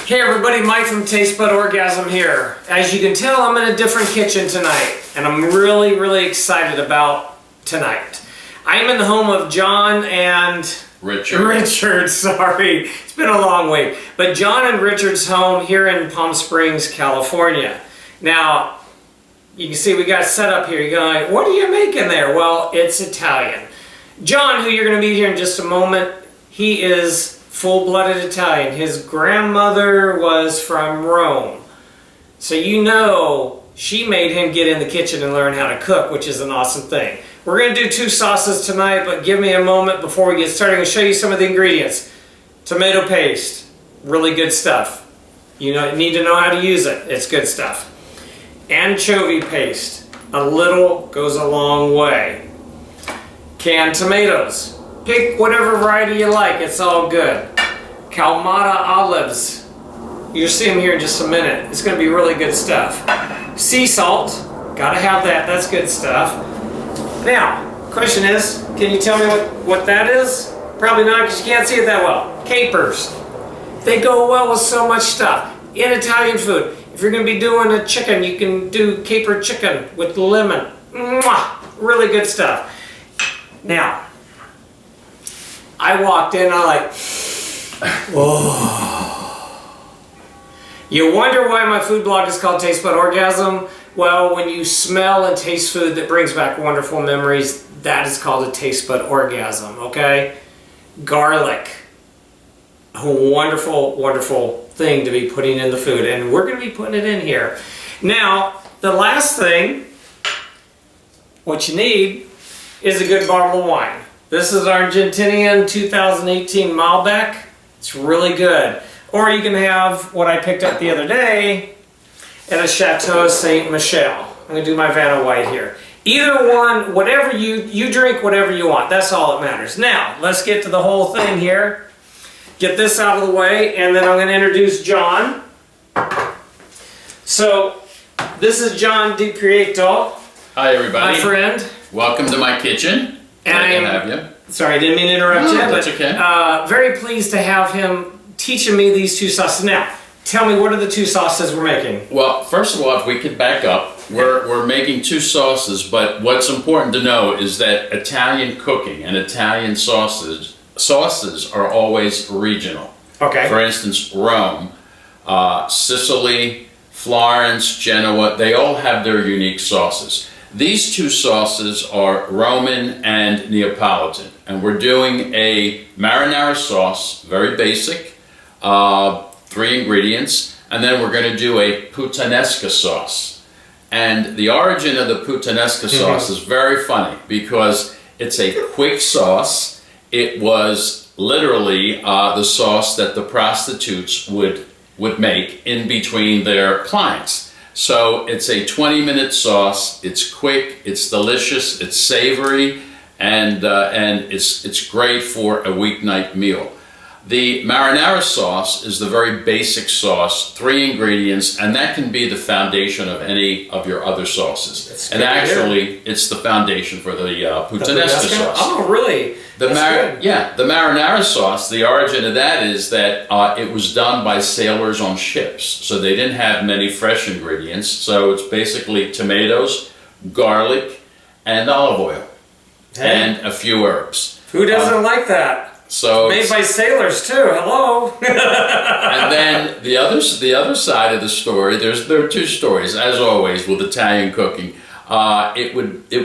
Hey everybody, Mike from Taste Bud Orgasm here. As you can tell, I'm in a different kitchen tonight, and I'm really excited about tonight. I am in the home of John and Richard, sorry. It's been a long week. But John and Richard's home here in Palm Springs, California. Now, you can see we got set up here. You're going, what are you making there? Well, it's Italian. John, who you're going to meet here in just a moment, he is full-blooded Italian. His grandmother was from Rome. So you know she made him get in the kitchen and learn how to cook, which is an awesome thing. We're going to do 2 sauces tonight, but give me a moment before we get started. I'm going to show you some of the ingredients. Tomato paste, really good stuff. You need to know how to use it. It's good stuff. Anchovy paste, a little goes a long way. Canned tomatoes. Pick whatever variety you like, it's all good. Kalamata olives. You'll see them here in just a minute. It's going to be really good stuff. Sea salt, gotta have that, that's good stuff. Now, question is, can you tell me what that is? Probably not, because you can't see it that well. Capers. They go well with so much stuff. In Italian food, if you're going to be doing a chicken, you can do caper chicken with lemon. Mwah! Really good stuff. Now, I walked in, I'm like, whoa. You wonder why my food blog is called Taste Bud Orgasm? Well, when you smell and taste food that brings back wonderful memories, that is called a Taste Bud Orgasm, okay? Garlic. A wonderful thing to be putting in the food, and we're going to be putting it in here. Now, the last thing, what you need is a good bottle of wine. This is Argentinian 2018 Malbec. It's really good. Or you can have what I picked up the other day at a Chateau Saint Michel. I'm going to do my Vanna White here. Either one, whatever you drink, whatever you want. That's all that matters. Now, let's get to the whole thing here. Get this out of the way, and then I'm going to introduce John. So, this is John DiPrieto. Hi, everybody. My friend. Welcome to my kitchen. Glad to have you. Sorry, I didn't mean to interrupt you. That's okay. Very pleased to have him teaching me these 2 sauces. Now, tell me, what are the 2 sauces we're making? Well, first of all, if we could back up, we're making 2 sauces, but what's important to know is that Italian cooking and Italian sauces are always regional. Okay. For instance, Rome, Sicily, Florence, Genoa, they all have their unique sauces. These 2 sauces are Roman and Neapolitan, and we're doing a marinara sauce, very basic, 3 ingredients, and then we're going to do a puttanesca sauce. And the origin of the puttanesca sauce is very funny because it's a quick sauce. It was literally the sauce that the prostitutes would make in between their clients. So it's a 20-minute sauce. It's quick, it's delicious, it's savory, and it's great for a weeknight meal. The marinara sauce is the very basic sauce, 3 ingredients, and that can be the foundation of any of your other sauces. And actually, it's the foundation for the puttanesca sauce. Oh, really? The marinara sauce, the origin of that is that it was done by sailors on ships. So they didn't have many fresh ingredients. So it's basically tomatoes, garlic, and olive oil, and a few herbs. Who doesn't like that? So made by sailors too. Hello. And then the other side of the story, there are 2 stories, as always with Italian cooking. It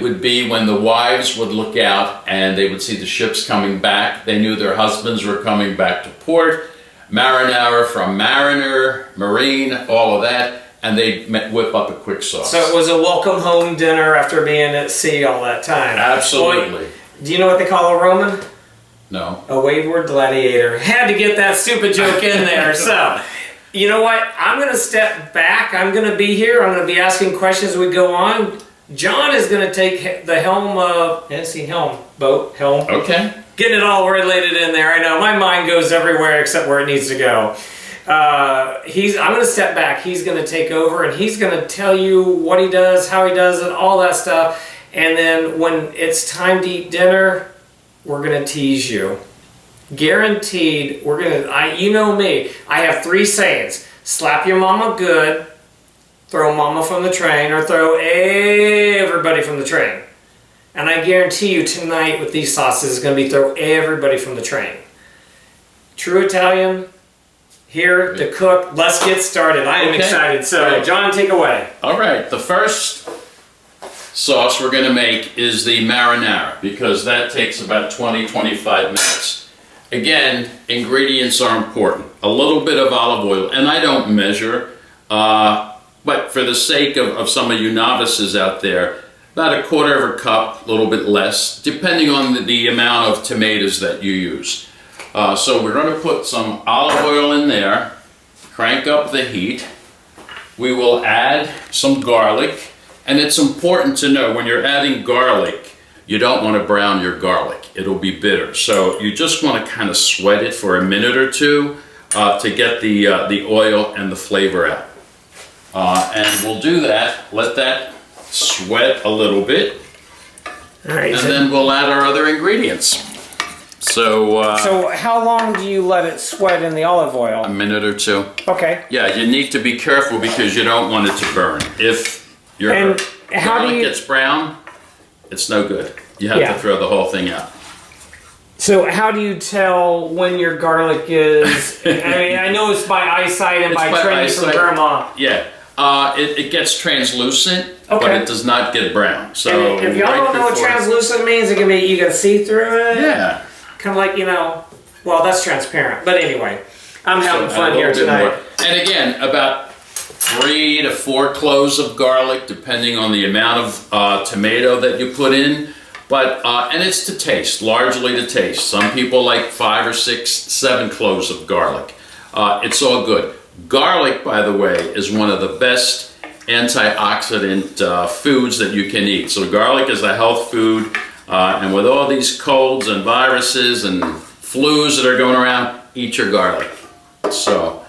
would be when the wives would look out and they would see the ships coming back. They knew their husbands were coming back to port. Marinara from mariner, marine, all of that, and they'd whip up a quick sauce. So it was a welcome home dinner after being at sea all that time. Absolutely. Boy, do you know what they call a Roman? No. A wayward gladiator. Had to get that stupid joke in there. So, you know what? I'm going to step back. I'm going to be here. I'm going to be asking questions as we go on. John is going to take the helm of... boat, helm. Okay. Getting it all related in there. I know. My mind goes everywhere except where it needs to go. I'm going to step back. He's going to take over, and he's going to tell you what he does, how he does it, all that stuff. And then when it's time to eat dinner, we're going to tease you. guaranteed, you know me, I have 3 sayings. Slap your mama good, throw mama from the train, or throw everybody from the train. And I guarantee you tonight with these sauces is going to be throw everybody from the train. True Italian, here to cook. Let's get started. I am excited. So, John, take away. All right, the first sauce we're going to make is the marinara, because that takes about 20-25 minutes. Again, ingredients are important. A little bit of olive oil, and I don't measure, but for the sake of some of you novices out there, about 1/4 cup, a little bit less, depending on the amount of tomatoes that you use. So we're going to put some olive oil in there, crank up the heat. We will add some garlic, and it's important to know when you're adding garlic, you don't want to brown your garlic. It'll be bitter. So you just want to kind of sweat it for a minute or two to get the oil and the flavor out. And we'll do that, let that sweat a little bit, all right, and then we'll add our other ingredients. So how long do you let it sweat in the olive oil? A minute or two. Okay. Yeah, you need to be careful because you don't want it to burn. If your garlic gets brown, it's no good. You have to throw the whole thing out. So how do you tell when your garlic is, I mean, I know it's by eyesight and by training from grandma. Yeah, it gets translucent, but it does not get brown. So and if y'all don't know what translucent means, it can be, you can see through it. Yeah. Kind of like, well, that's transparent. But anyway, I'm having fun here tonight. And again, about 3 to 4 cloves of garlic, depending on the amount of tomato that you put in. But and it's to taste, largely to taste. Some people like 5 or 6, 7 cloves of garlic. It's all good. Garlic, by the way, is one of the best antioxidant foods that you can eat. So garlic is a health food. And with all these colds and viruses and flus that are going around, eat your garlic. So.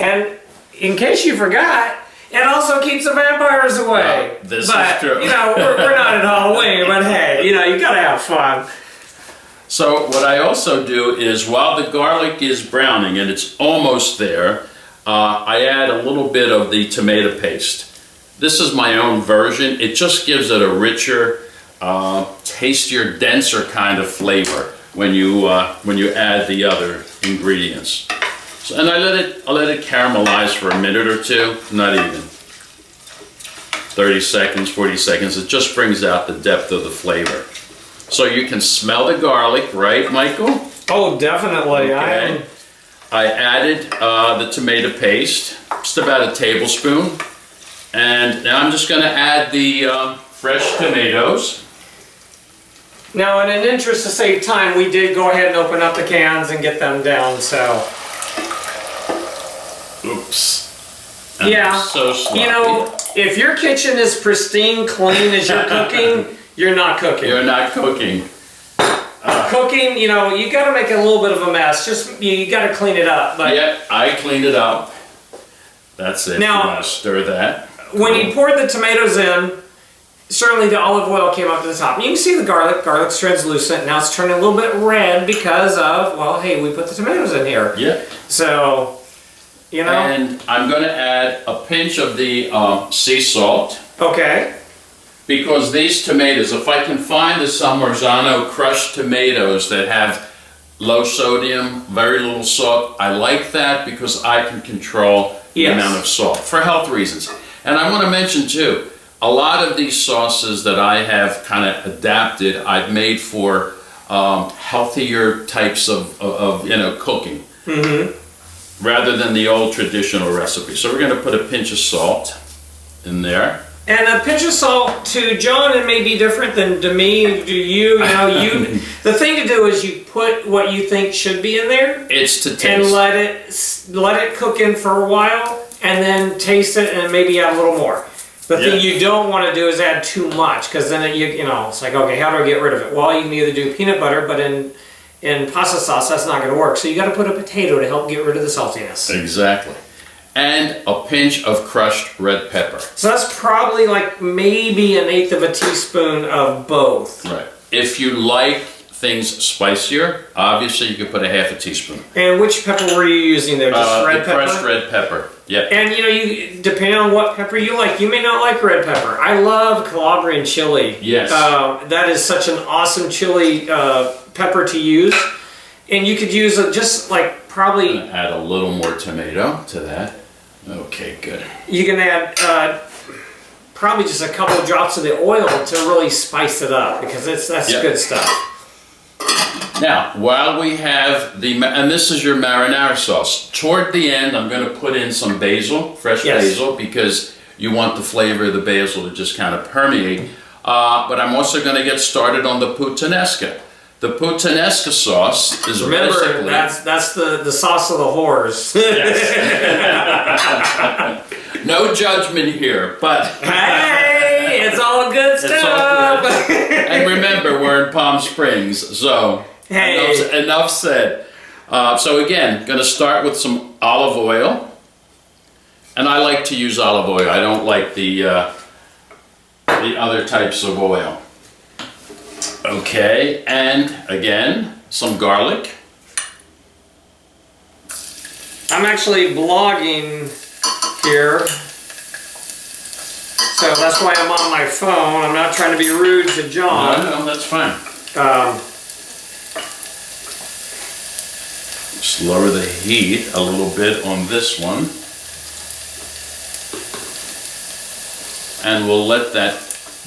And in case you forgot, it also keeps the vampires away. This is true. We're not at Halloween, but hey, you gotta have fun. So what I also do is, while the garlic is browning and it's almost there, I add a little bit of the tomato paste. This is my own version. It just gives it a richer, tastier, denser kind of flavor when you add the other ingredients. So, and I let it caramelize for a minute or two, not even 30 seconds, 40 seconds. It just brings out the depth of the flavor. So you can smell the garlic, right, Michael? Oh, definitely. Okay. I added the tomato paste, just about a tablespoon, and now I'm just going to add the fresh tomatoes. Now, in an interest to save time, we did go ahead and open up the cans and get them down, so. Oops. Yeah, so sloppy. If your kitchen is pristine, clean as you're cooking, you're not cooking. You're not cooking. Cooking, you got to make a little bit of a mess. Just, you got to clean it up. But yeah, I cleaned it up. That's it. Now, you want to stir that. When you poured the tomatoes in, certainly the olive oil came up to the top. You can see the garlic. Garlic's translucent. Now it's turning a little bit red because of, well, hey, we put the tomatoes in here. Yeah. So, And I'm going to add a pinch of the sea salt. Okay. Because these tomatoes, if I can find the San Marzano crushed tomatoes that have low sodium, very little salt, I like that because I can control the amount of salt for health reasons. And I want to mention too, a lot of these sauces that I have kind of adapted, I've made for healthier types of cooking, rather than the old traditional recipe. So we're going to put a pinch of salt in there. And a pinch of salt to John, it may be different than to me, to you. The thing to do is you put what you think should be in there. It's to taste. And let it cook in for a while, and then taste it, and maybe add a little more. The thing you don't want to do is add too much, because then it's like, okay, how do I get rid of it? Well, you can either do peanut butter, but in pasta sauce, that's not going to work. So you got to put a potato to help get rid of the saltiness. Exactly. And a pinch of crushed red pepper. So that's probably like maybe 1/8 of a teaspoon of both. Right. If you like things spicier, obviously you could put a half a teaspoon. And which pepper were you using there? Just red pepper? Crushed red pepper. Yep. And you know, you depending on what pepper you like, you may not like red pepper. I love Calabrian chili. Yes. That is such an awesome chili pepper to use. And you could use just like probably... I'm gonna add a little more tomato to that. Okay, good. You can add probably just a couple of drops of the oil to really spice it up, because that's good stuff. Now, while we have and this is your marinara sauce, toward the end I'm going to put in some basil, fresh basil, because you want the flavor of the basil to just kind of permeate. But I'm also going to get started on the puttanesca. The puttanesca sauce is basically... that's the sauce of the whores. Yes. No judgment here, but... Hey, it's all good stuff! It's all good. And remember, we're in Palm Springs, so enough said. So again, going to start with some olive oil. And I like to use olive oil. I don't like the other types of oil. Okay, and again, some garlic. I'm actually blogging here, so that's why I'm on my phone. I'm not trying to be rude to John. No, that's fine. Just lower the heat a little bit on this one. And we'll let that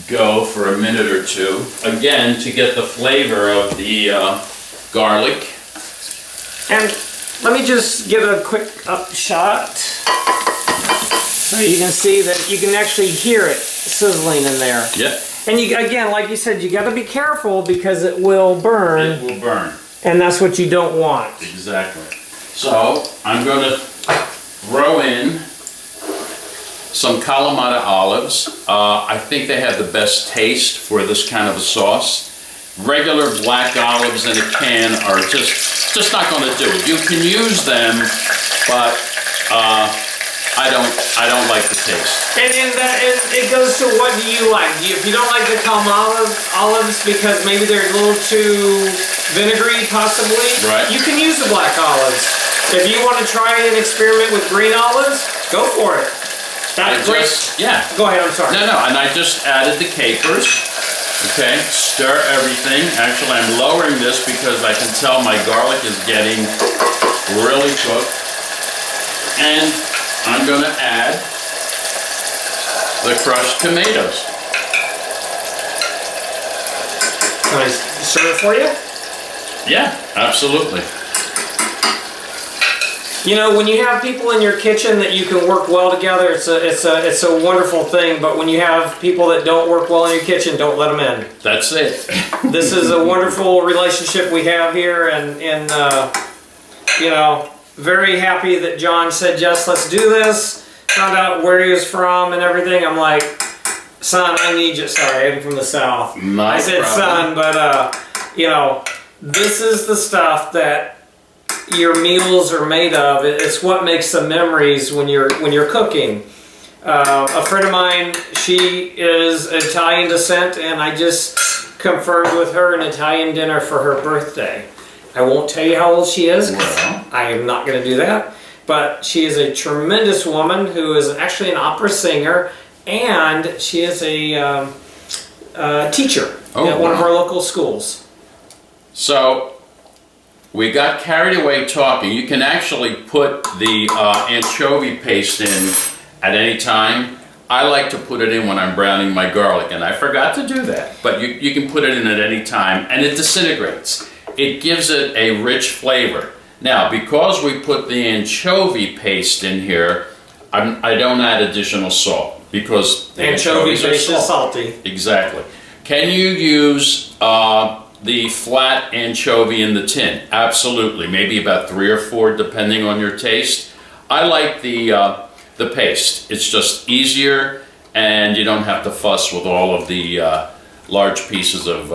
go for a minute or two, again to get the flavor of the garlic. And let me just give a quick up shot so you can see that you can actually hear it sizzling in there. Yep. And you, again, like you said, you got to be careful because it will burn. It will burn. And that's what you don't want. Exactly. So I'm going to throw in some Kalamata olives. I think they have the best taste for this kind of a sauce. Regular black olives in a can are just not going to do it. You can use them, but I don't like the taste. And it goes to what do you like? If you don't like the Kalamata olives because maybe they're a little too vinegary, possibly, right, you can use the black olives. If you want to try and experiment with green olives, go for it. That's great. Go ahead, I'm sorry. No, and I just added the capers. Okay, stir everything. Actually, I'm lowering this because I can tell my garlic is getting really cooked. And I'm going to add the crushed tomatoes. Can I serve it for you? Yeah, absolutely. You know, when you have people in your kitchen that you can work well together, it's a wonderful thing. But when you have people that don't work well in your kitchen, don't let them in. That's it. This is a wonderful relationship we have here, and you know, very happy that John said yes, let's do this. Found out where he was from and everything. I'm like, son, I need you. Sorry, I'm from the South. I said son, but you know, this is the stuff that your meals are made of. It's what makes the memories when you're cooking. A friend of mine, she is Italian descent, and I just confirmed with her an Italian dinner for her birthday. I won't tell you how old she is. I am not going to do that. But she is a tremendous woman who is actually an opera singer, and she is a teacher at one of our local schools. So we got carried away talking. You can actually put the anchovy paste in at any time. I like to put it in when I'm browning my garlic, and I forgot to do that. But you can put it in at any time, and it disintegrates. It gives it a rich flavor. Now, because we put the anchovy paste in here, I don't add additional salt because the anchovies are salty. Exactly. Can you use the flat anchovy in the tin? Absolutely. Maybe about 3 or 4 depending on your taste. I like the paste. It's just easier, and you don't have to fuss with all of the large pieces of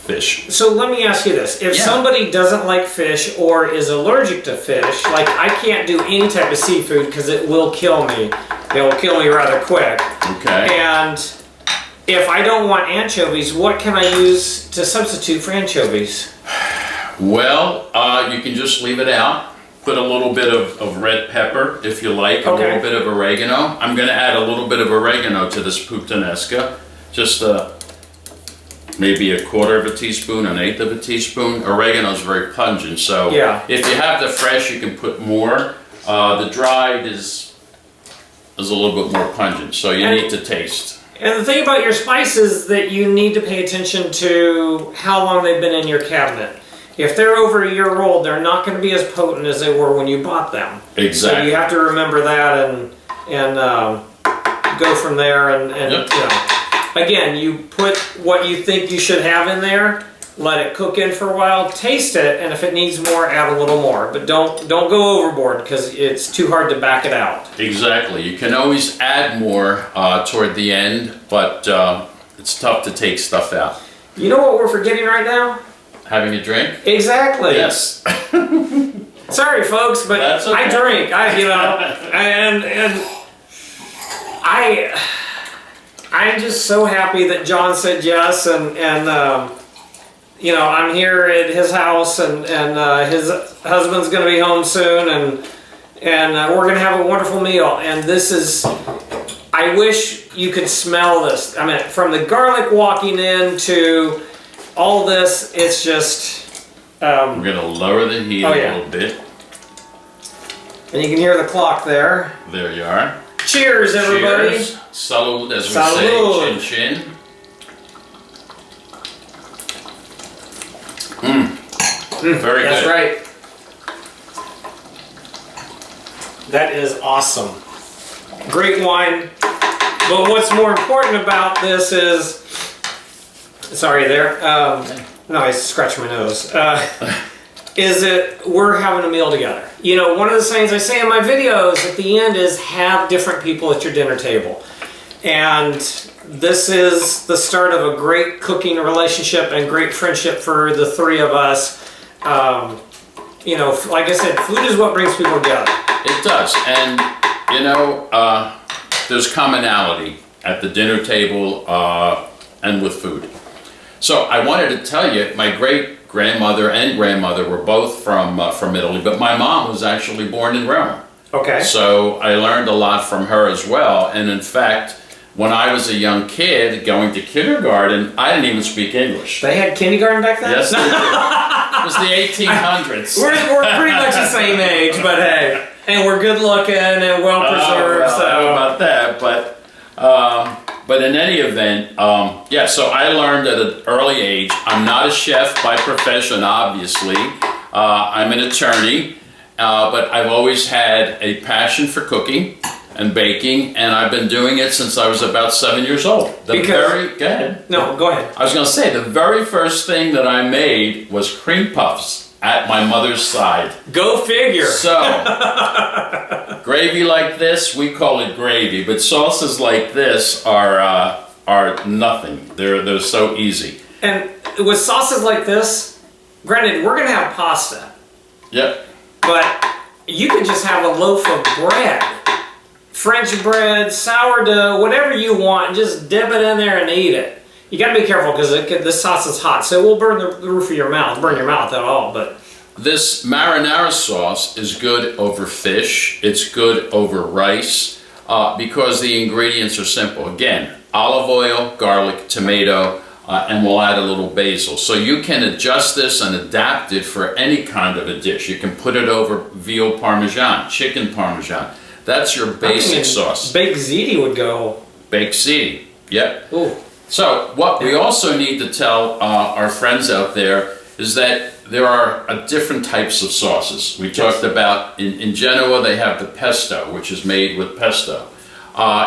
fish. So let me ask you this. If somebody doesn't like fish or is allergic to fish, like I can't do any type of seafood because it will kill me. It will kill me rather quick. Okay. And if I don't want anchovies, what can I use to substitute for anchovies? Well, you can just leave it out. Put a little bit of red pepper, if you like, a little bit of oregano. I'm going to add a little bit of oregano to this puttanesca. Just maybe a quarter of a teaspoon, an eighth of a teaspoon. Oregano is very pungent, so if you have the fresh, you can put more. The dried is a little bit more pungent, so you need to taste. And the thing about your spices that you need to pay attention to how long they've been in your cabinet. If they're over a year old, they're not going to be as potent as they were when you bought them. Exactly. So you have to remember that and go from there. And you know, again, you put what you think you should have in there, let it cook in for a while, taste it, and if it needs more, add a little more. But don't go overboard because it's too hard to back it out. Exactly. You can always add more toward the end, but it's tough to take stuff out. You know what we're forgetting right now? Having a drink? Exactly. Yes. Sorry, folks, but That's okay. I drink. And I'm just so happy that John said yes, and you know, I'm here at his house, and his husband's going to be home soon, and we're going to have a wonderful meal. And this is, I wish you could smell this. I mean, from the garlic walking in to all this, it's just... we're going to lower the heat a little bit. And you can hear the clock there. There you are. Cheers, everybody. Cheers. Salud, as we Salud. say. Chin chin. Very That's good. right. That is awesome. Great wine. But what's more important about this is... Sorry there. No, I scratched my nose. Is that we're having a meal together. You know, one of the things I say in my videos at the end is have different people at your dinner table. And this is the start of a great cooking relationship and great friendship for the three of us. You know, like I said, food is what brings people together. It does. And, you know, there's commonality at the dinner table and with food. So I wanted to tell you, my great-grandmother and grandmother were both from Italy, but my mom was actually born in Rome. Okay. So I learned a lot from her as well. And in fact, when I was a young kid going to kindergarten, I didn't even speak English. They had kindergarten back then? Yes, they did. It was the 1800s. We're pretty much the same age, but hey. And we're good looking and well preserved. Well, I don't know about that, but in any event, yeah, so I learned at an early age. I'm not a chef by profession, obviously. I'm an attorney, but I've always had a passion for cooking and baking, and I've been doing it since I was about 7 years old. Go ahead. No, go ahead. I was going to say, the very first thing that I made was cream puffs at my mother's side. Go figure. So, gravy like this, we call it gravy, but sauces like this are nothing. They're so easy. And with sauces like this, granted, we're going to have pasta. Yep. But you could just have a loaf of bread. French bread, sourdough, whatever you want, just dip it in there and eat it. You got to be careful because this sauce is hot, so it will burn the roof of your mouth, burn your mouth at all. But this marinara sauce is good over fish. It's good over rice because the ingredients are simple. Again, olive oil, garlic, tomato, and we'll add a little basil. So you can adjust this and adapt it for any kind of a dish. You can put it over veal parmesan, chicken parmesan. That's your basic sauce. Baked ziti would go. Baked ziti, yep. Ooh. So what we also need to tell our friends out there is that there are different types of sauces. We talked about in Genoa they have the pesto, which is made with pesto.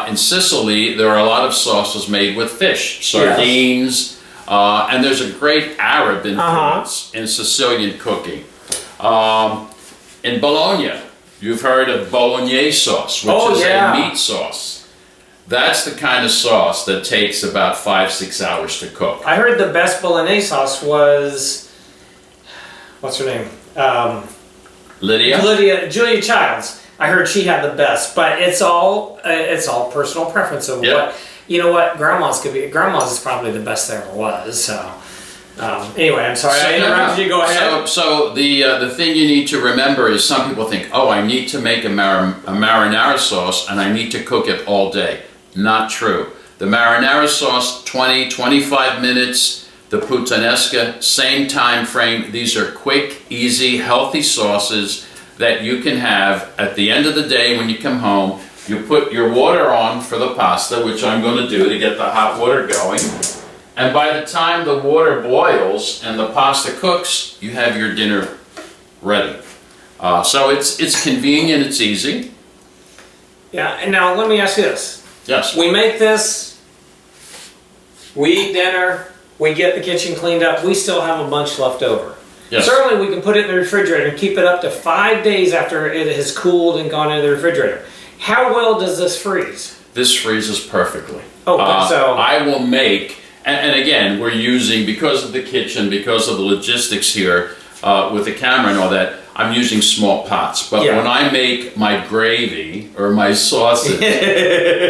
In Sicily there are a lot of sauces made with fish, sardines, and there's a great Arab influence in Sicilian cooking. In Bologna, you've heard of bolognese sauce, which is a meat sauce. That's the kind of sauce that takes about 5-6 hours to cook. I heard the best bolognese sauce was, what's her name? Julia Childs. I heard she had the best, but it's all personal preference of what. you know what? Grandma's is probably the best there ever was. So anyway, I'm sorry I interrupted you. Go ahead. So the thing you need to remember is some people think, oh, I need to make a marinara sauce and I need to cook it all day. Not true. The marinara sauce, 20-25 minutes. The puttanesca, same time frame. These are quick, easy, healthy sauces that you can have at the end of the day when you come home. You put your water on for the pasta, which I'm going to do to get the hot water going. And by the time the water boils and the pasta cooks, you have your dinner ready. So it's convenient, it's easy. Yeah, and now let me ask you this. Yes. We make this, we eat dinner, we get the kitchen cleaned up, we still have a bunch left over. Yes. Certainly we can put it in the refrigerator and keep it up to 5 days after it has cooled and gone into the refrigerator. How well does this freeze? This freezes perfectly. Oh, so I will make, and again, we're using, because of the kitchen, because of the logistics here, with the camera and all that, I'm using small pots. But when I make my gravy or my sauces,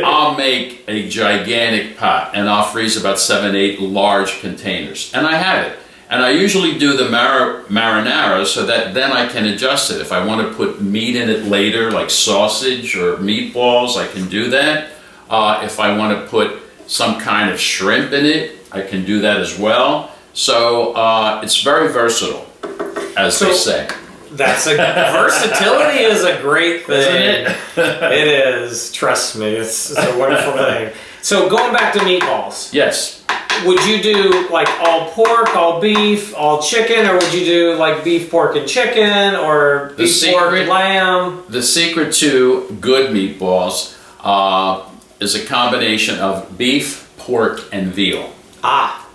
I'll make a gigantic pot and I'll freeze about 7-8 large containers. And I have it. And I usually do the marinara so that then I can adjust it. If I want to put meat in it later, like sausage or meatballs, I can do that. If I want to put some kind of shrimp in it, I can do that as well. So it's very versatile, as they say. That's versatility is a great thing. Isn't it? It is. Trust me, it's a wonderful thing. So going back to meatballs. Yes. Would you do like all pork, all beef, all chicken, or would you do like beef, pork, and chicken, or beef, pork, lamb? The secret to good meatballs is a combination of beef, pork, and veal.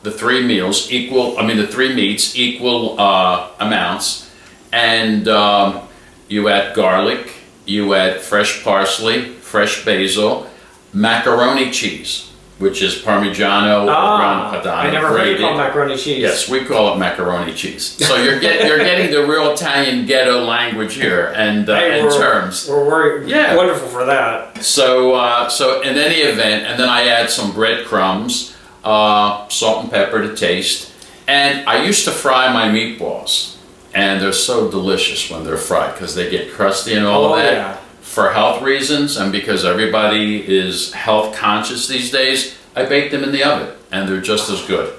The three meals equal. I mean, the three meats equal amounts. And you add garlic, you add fresh parsley, fresh basil, macaroni cheese, which is Parmigiano or Grana Padano. I never heard it called macaroni cheese. Yes, we call it macaroni cheese. So you're getting the real Italian ghetto language here and terms. We're wonderful for that. So in any event, and then I add some breadcrumbs, salt and pepper to taste, and I used to fry my meatballs. And they're so delicious when they're fried because they get crusty and all of that. Yeah. For health reasons and because everybody is health conscious these days, I bake them in the oven and they're just as good.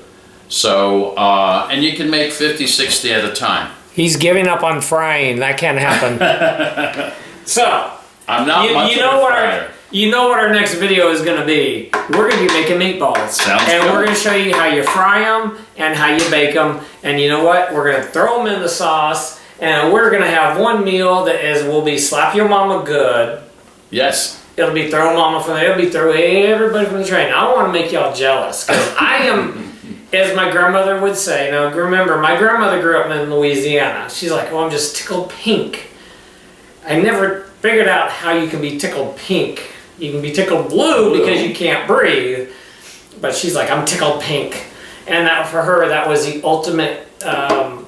So, and you can make 50, 60 at a time. He's giving up on frying. That can't happen. So, I'm not much of a fryer. You know what our next video is going to be. We're going to be making meatballs. Sounds and good. We're going to show you how you fry them and how you bake them. And you know what? We're going to throw them in the sauce. And we're going to have one meal that will be slap your mama good. Yes. It'll be throw mama from there. It'll be throw everybody from the train. I don't want to make y'all jealous. Because I am, as my grandmother would say, now remember, my grandmother grew up in Louisiana. She's like, oh, I'm just tickled pink. I never figured out how you can be tickled pink. You can be tickled blue because you can't breathe, but she's like, I'm tickled pink. And that for her, that was the ultimate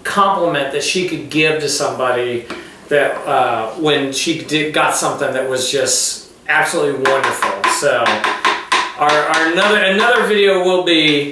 compliment that she could give to somebody that when she got something that was just absolutely wonderful. So another video will be,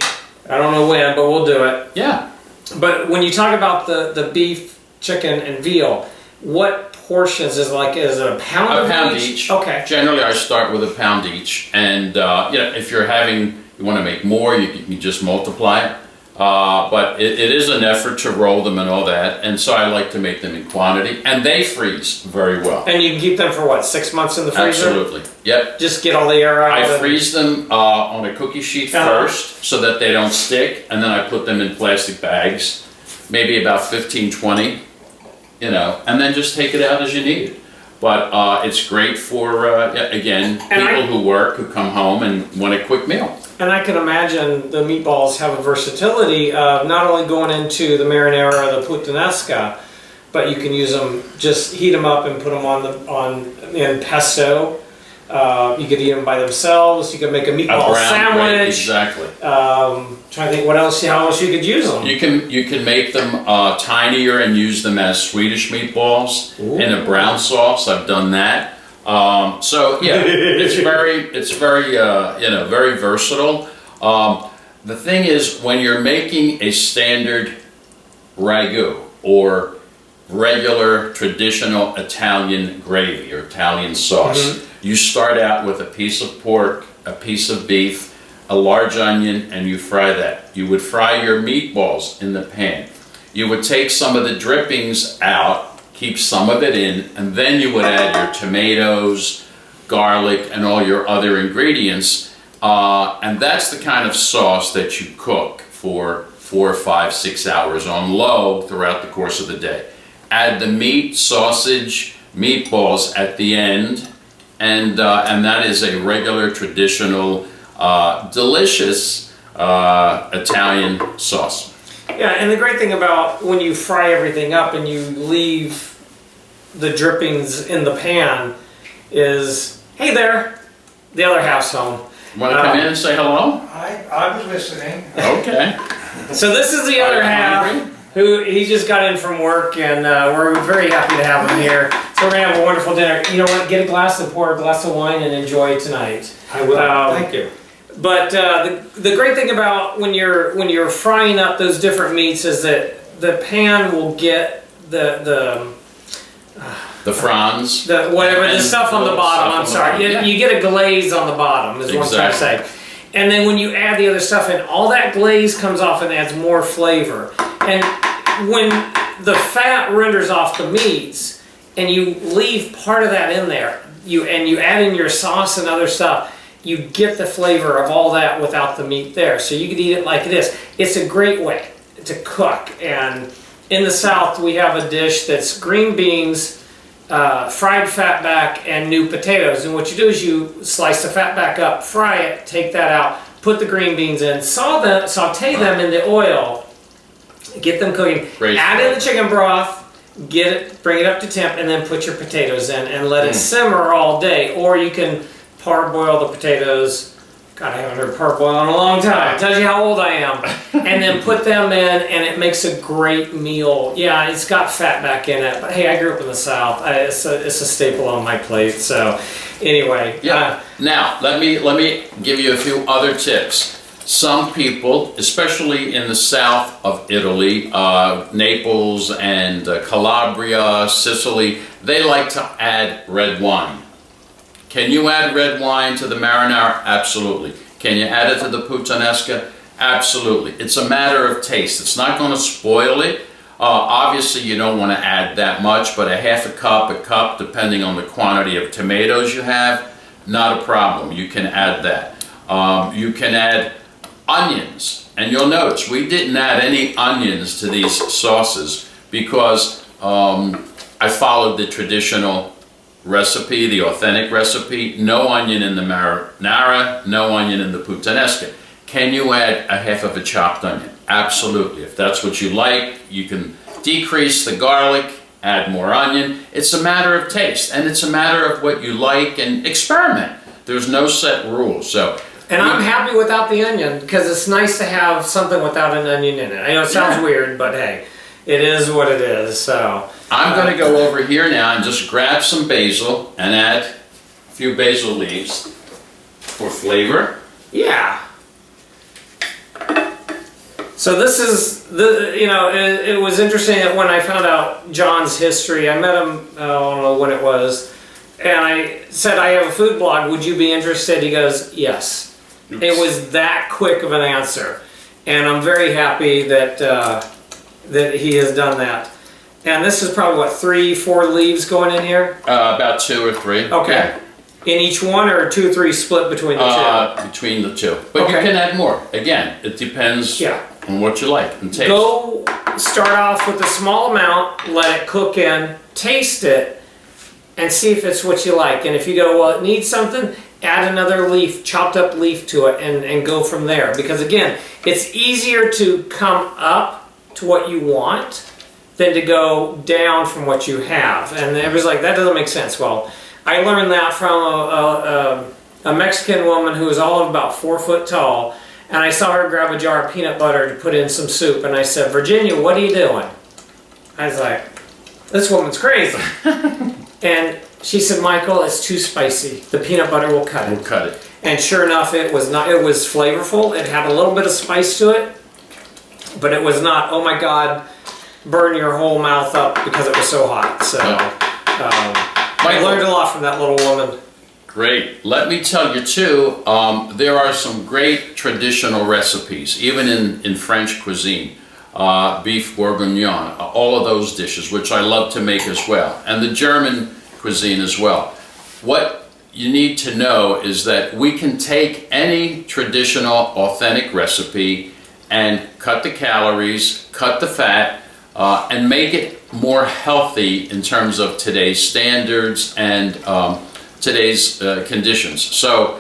I don't know when, but we'll do it. Yeah. But when you talk about the beef, chicken, and veal, what portions is it a pound? A pound each. Okay. Generally, I start with a pound each, and if you want to make more, you can just multiply it. But it is an effort to roll them and all that, and so I like to make them in quantity, and they freeze very well. And you can keep them for what, 6 months in the freezer? Absolutely. Yep. Just get all the air out. I freeze them on a cookie sheet first, so that they don't stick, and then I put them in plastic bags, maybe about 15, 20. And then just take it out as you need it. But it's great for, again, people who work, who come home and want a quick meal. And I can imagine the meatballs have a versatility of not only going into the marinara or the puttanesca, but you can use them, just heat them up and put them in pesto. You could eat them by themselves. You could make a meatball sandwich. Right, exactly. Trying to think how else you could use them. You can make them tinier and use them as Swedish meatballs in a brown sauce. I've done that. So yeah, it's very very versatile. The thing is, when you're making a standard ragu or regular traditional Italian gravy or Italian sauce, you start out with a piece of pork, a piece of beef, a large onion, and you fry that. You would fry your meatballs in the pan. You would take some of the drippings out, keep some of it in, and then you would add your tomatoes, garlic, and all your other ingredients. And that's the kind of sauce that you cook for 4, 5, 6 hours on low throughout the course of the day. Add the meat, sausage, meatballs at the end, and that is a regular, traditional, delicious Italian sauce. Yeah, and the great thing about when you fry everything up and you leave the drippings in the pan is, hey there, the other half's home. Want to come in and say hello? I was listening. Okay. So this is the other half, who he just got in from work, and we're very happy to have him here. So we're gonna have a wonderful dinner. You know what? Get a glass and pour a glass of wine and enjoy tonight. I will. Thank you. But the great thing about when you're frying up those different meats is that the pan will get the fronds, the stuff on the bottom. I'm sorry, you get a glaze on the bottom is what I'm trying to say. And then when you add the other stuff in, all that glaze comes off and adds more flavor. And when the fat renders off the meats and you leave part of that in there, you add in your sauce and other stuff, you get the flavor of all that without the meat there. So you could eat it like it is. It's a great way to cook. And in the South, we have a dish that's green beans, fried fatback, and new potatoes. And what you do is you slice the fatback up, fry it, take that out, put the green beans in, saute them in the oil, get them cooking, add in the chicken broth, bring it up to temp, and then put your potatoes in and let it simmer all day. Or you can parboil the potatoes. God, I haven't heard parboil in a long time. Tells you how old I am. And then put them in, and it makes a great meal. Yeah, it's got fat back in it, but hey, I grew up in the South. It's a staple on my plate. So, anyway. Yeah. Now, let me give you a few other tips. Some people, especially in the south of Italy, Naples and Calabria, Sicily, they like to add red wine. Can you add red wine to the marinara? Absolutely. Can you add it to the puttanesca? Absolutely. It's a matter of taste. It's not going to spoil it. Obviously, you don't want to add that much, but a half a cup, depending on the quantity of tomatoes you have, not a problem. You can add that. You can add onions. And you'll notice we didn't add any onions to these sauces because I followed the traditional recipe, the authentic recipe. No onion in the marinara, no onion in the puttanesca. Can you add a half of a chopped onion? Absolutely. If that's what you like, you can decrease the garlic, add more onion. It's a matter of taste, and it's a matter of what you like, and experiment. There's no set rules. And I'm happy without the onion because it's nice to have something without an onion in it. I know it sounds weird, but hey, it is what it is. So I'm going to go over here now and just grab some basil and add a few basil leaves for flavor. Yeah. So this is it was interesting that when I found out John's history, I met him, I don't know when it was, and I said, I have a food blog, would you be interested? He goes, yes. Oops. It was that quick of an answer. And I'm very happy that that he has done that. And this is probably, what, 3, 4 leaves going in here? About 2 or 3. Okay. Yeah. In each one, or 2 or 3 split between the two? Between the two. But you can add more. Again, it depends on what you like and taste. Go start off with a small amount, let it cook in, taste it, and see if it's what you like. And if you go, well, it needs something, add another leaf, chopped up leaf to it, and go from there. Because again, it's easier to come up to what you want than to go down from what you have. And everybody's like, that doesn't make sense. Well, I learned that from a Mexican woman who was all of about 4 foot tall, and I saw her grab a jar of peanut butter to put in some soup, and I said, Virginia, what are you doing? I was like, this woman's crazy. And she said, Michael, it's too spicy. The peanut butter will cut it. We'll cut it. And sure enough, it was not. It was flavorful. It had a little bit of spice to it, but it was not, oh my God, burn your whole mouth up because it was so hot. So I learned a lot from that little woman. Great. Let me tell you too, there are some great traditional recipes, even in French cuisine. Beef bourguignon, all of those dishes, which I love to make as well. And the German cuisine as well. What you need to know is that we can take any traditional, authentic recipe and cut the calories, cut the fat, and make it more healthy in terms of today's standards and today's conditions. So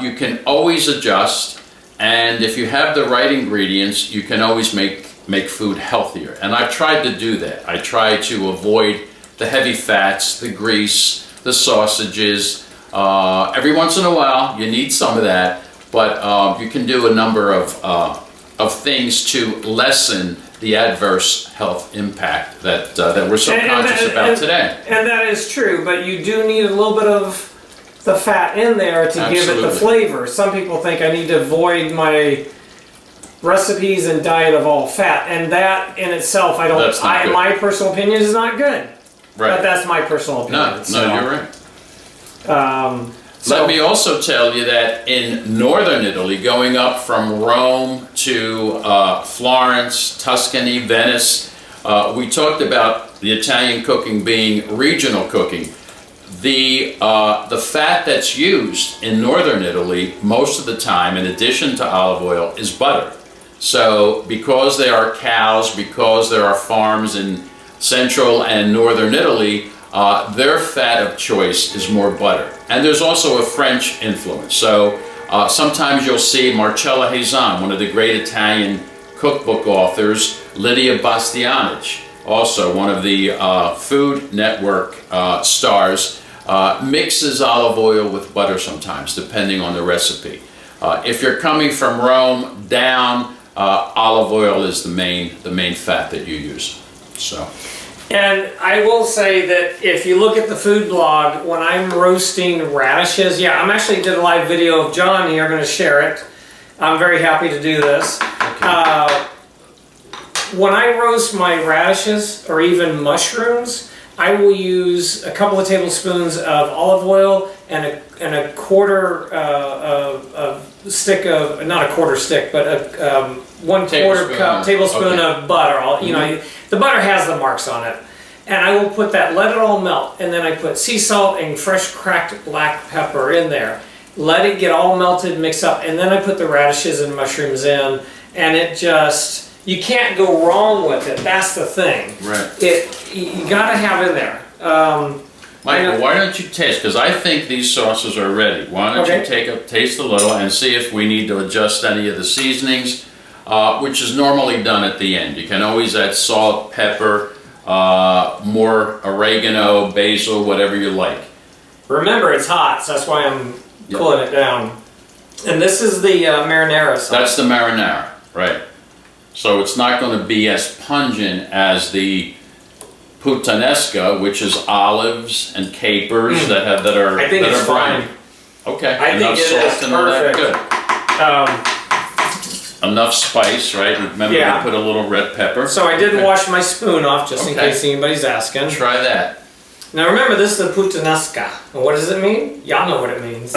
you can always adjust, and if you have the right ingredients, you can always make food healthier. And I've tried to do that. I try to avoid the heavy fats, the grease, the sausages. Every once in a while, you need some of that, but you can do a number of things to lessen the adverse health impact that we're so conscious about today. And that is true, but you do need a little bit of the fat in there to give it the flavor. Some people think I need to avoid my recipes and diet of all fat, and that in itself, my personal opinion is not good. Right. But that's my personal opinion. No, you're right. Let me also tell you that in northern Italy, going up from Rome to Florence, Tuscany, Venice, we talked about the Italian cooking being regional cooking. The fat that's used in northern Italy most of the time, in addition to olive oil, is butter. So because there are cows, because there are farms in central and northern Italy, their fat of choice is more butter. And there's also a French influence. So sometimes you'll see Marcella Hazan, one of the great Italian cookbook authors, Lydia Bastianich, also one of the Food Network stars, mixes olive oil with butter sometimes, depending on the recipe. If you're coming from Rome down, olive oil is the main fat that you use. So. And I will say that if you look at the food blog, when I'm roasting radishes, I actually did a live video of John here, I'm going to share it. I'm very happy to do this. Okay. When I roast my radishes or even mushrooms, I will use a couple of tablespoons of olive oil and a quarter stick of, not a quarter stick, but a 1/4 cup tablespoon of butter. You know, the butter has the marks on it. And I will put that, let it all melt, and then I put sea salt and fresh cracked black pepper in there. Let it get all melted, mix up, and then I put the radishes and mushrooms in, and it just, you can't go wrong with it. That's the thing. Right. You gotta have in there. Michael, why don't you taste? Because I think these sauces are ready. Why don't you taste a little and see if we need to adjust any of the seasonings, which is normally done at the end. You can always add salt, pepper, more oregano, basil, whatever you like. Remember, it's hot, so that's why I'm cooling it down. And this is the marinara sauce. That's the marinara, right. So it's not going to be as pungent as the Puttanesca, which is olives and capers that are I think it's briny. fine. Okay, I think it is perfect. Good. Enough spice, right? Remember to put a little red pepper. So I did wash my spoon off, just in case anybody's asking. Try that. Now remember, this is the Puttanesca. And what does it mean? Y'all know what it means.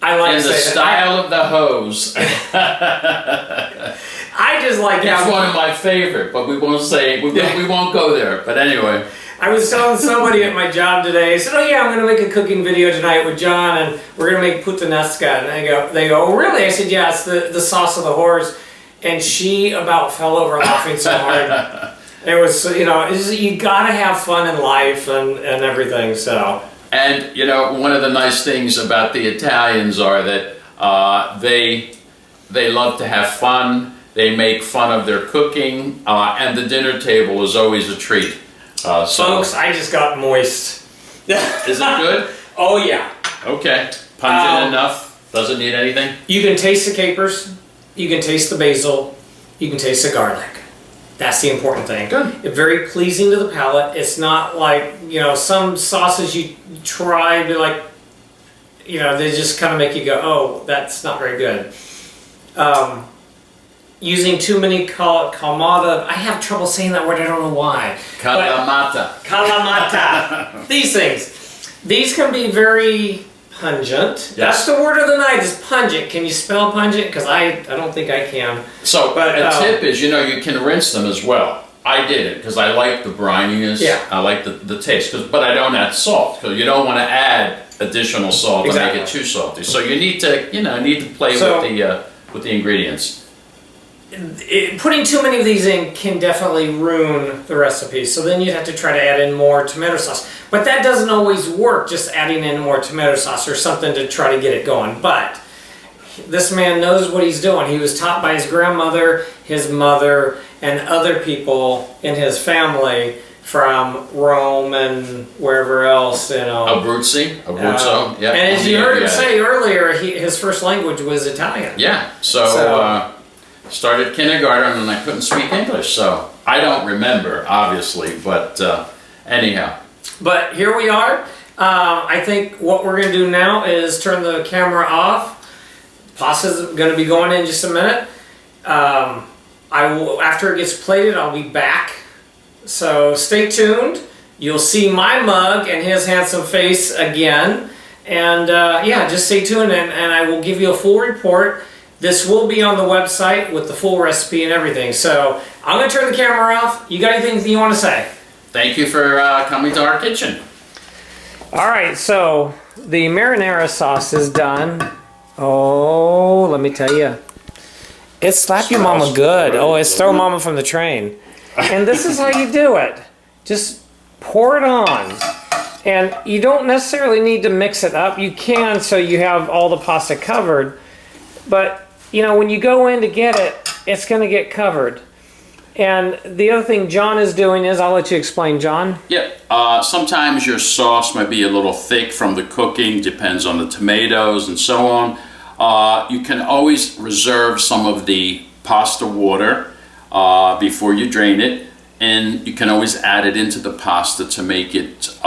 I like in to the say style of the hose. I just like It's one of my favorite, but we won't say we won't go there. But anyway, I was telling somebody at my job today. I said, "Oh yeah, I'm going to make a cooking video tonight with John, and we're going to make Puttanesca." And they go, "Oh really?" I said, "Yeah, it's the sauce of the horse." And she about fell over laughing so hard. It was, you got to have fun in life and everything. So. And one of the nice things about the Italians are that they love to have fun. They make fun of their cooking, and the dinner table is always a treat. Folks, I just got moist. Is it good? Oh yeah. Okay. Pungent enough? Doesn't need anything? You can taste the capers. You can taste the basil. You can taste the garlic. That's the important thing. Good. It's very pleasing to the palate. It's not like, you know, some sauces you try to like, you know, they just kind of make you go, oh, that's not very good. Using too many kalamata, I have trouble saying that word, I don't know why. Kalamata. Kalamata. These can be very pungent. Yes. That's the word of the night, is pungent. Can you spell pungent? Because I don't think I can. So, but a tip is, you know, you can rinse them as well. I did it because I like the brininess. Yeah. I like the taste, but I don't add salt because you don't want to add additional salt and make it too salty. So you need to, you know, play with the ingredients. Putting too many of these in can definitely ruin the recipe. So then you'd have to try to add in more tomato sauce. But that doesn't always work, just adding in more tomato sauce or something to try to get it going. But this man knows what he's doing. He was taught by his grandmother, his mother, and other people in his family from Rome and wherever else, you know. Abruzzo, yeah. And as you heard him say earlier, his first language was Italian. Yeah, so started kindergarten and I couldn't speak English, so I don't remember, obviously, but anyhow. But here we are. I think what we're going to do now is turn the camera off. Pasta's going to be going in just a minute. After it gets plated, I'll be back. So stay tuned. You'll see my mug and his handsome face again. And yeah, just stay tuned and I will give you a full report. This will be on the website with the full recipe and everything. So I'm going to turn the camera off. You got anything you want to say? Thank you for coming to our kitchen. All right, so the marinara sauce is done. Oh, let me tell you. It's slap your mama good. Oh, it's throw mama from the train. And this is how you do it. Just pour it on. And you don't necessarily need to mix it up. You can so you have all the pasta covered. But, you know, when you go in to get it, it's going to get covered. And the other thing John is doing is, I'll let you explain, John. Yeah, sometimes your sauce might be a little thick from the cooking, depends on the tomatoes and so on. You can always reserve some of the pasta water before you drain it, and you can always add it into the pasta to make it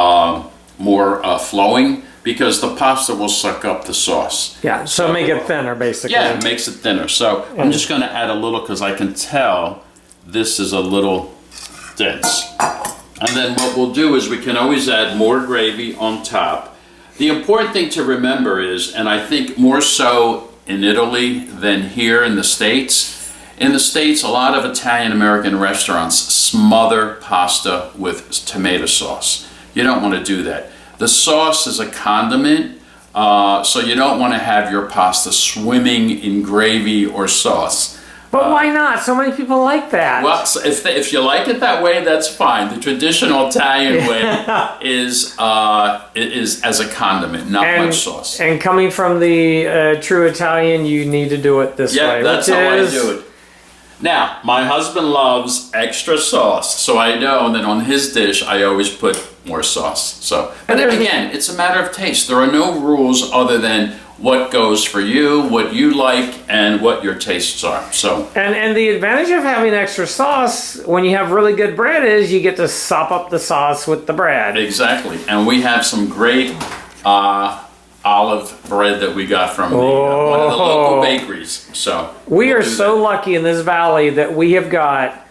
more flowing, because the pasta will suck up the sauce. Yeah, so make it thinner, basically. Yeah, it makes it thinner. So I'm just going to add a little because I can tell this is a little dense. And then what we'll do is we can always add more gravy on top. The important thing to remember is, and I think more so in Italy than here in the States, a lot of Italian-American restaurants smother pasta with tomato sauce. You don't want to do that. The sauce is a condiment, so you don't want to have your pasta swimming in gravy or sauce. But why not? So many people like that. Well, so if you like it that way, that's fine. The traditional Italian way is as a condiment, not much sauce. And coming from the true Italian, you need to do it this way. Yeah, that's how I do it. Now, my husband loves extra sauce, so I know that on his dish I always put more sauce. So, but again, it's a matter of taste. There are no rules other than what goes for you, what you like, and what your tastes are. So, and the advantage of having extra sauce when you have really good bread is you get to sop up the sauce with the bread. Exactly, and we have some great olive bread that we got from one of the local bakeries. So we are so lucky in this valley that we have got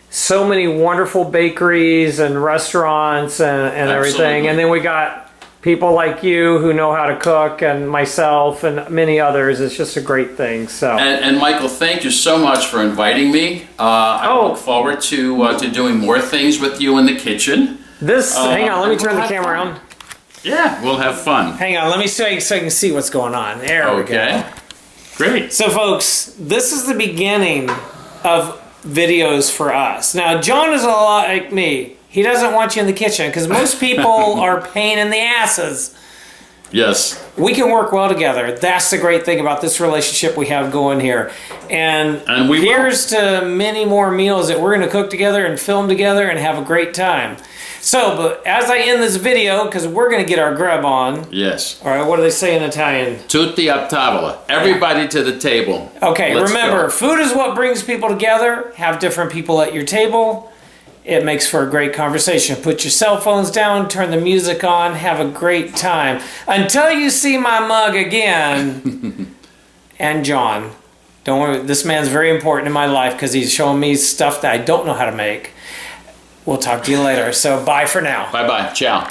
so many wonderful bakeries and restaurants and everything, and then we got people like you who know how to cook, and myself and many others. It's just a great thing. So and Michael, thank you so much for inviting me. I look forward to doing more things with you in the kitchen. Hang on, let me turn the camera on. Yeah, we'll have fun. Hang on, let me show you so you can see what's going on. There we go. Great. So folks, this is the beginning of videos for us. Now, John is a lot like me. He doesn't want you in the kitchen because most people are pain in the asses. Yes. We can work well together. That's the great thing about this relationship we have going here. And we will. here's to many more meals that we're going to cook together and film together and have a great time. So, but as I end this video, because we're going to get our grub on. Yes. All right, what do they say in Italian? Tutti a tavola. Everybody to the table. Okay, Let's remember, go. food is what brings people together. Have different people at your table. It makes for a great conversation. Put your cell phones down, turn the music on, have a great time. Until you see my mug again. And John, don't worry, this man's very important in my life because he's showing me stuff that I don't know how to make. We'll talk to you later. So bye for now. Bye-bye. Ciao.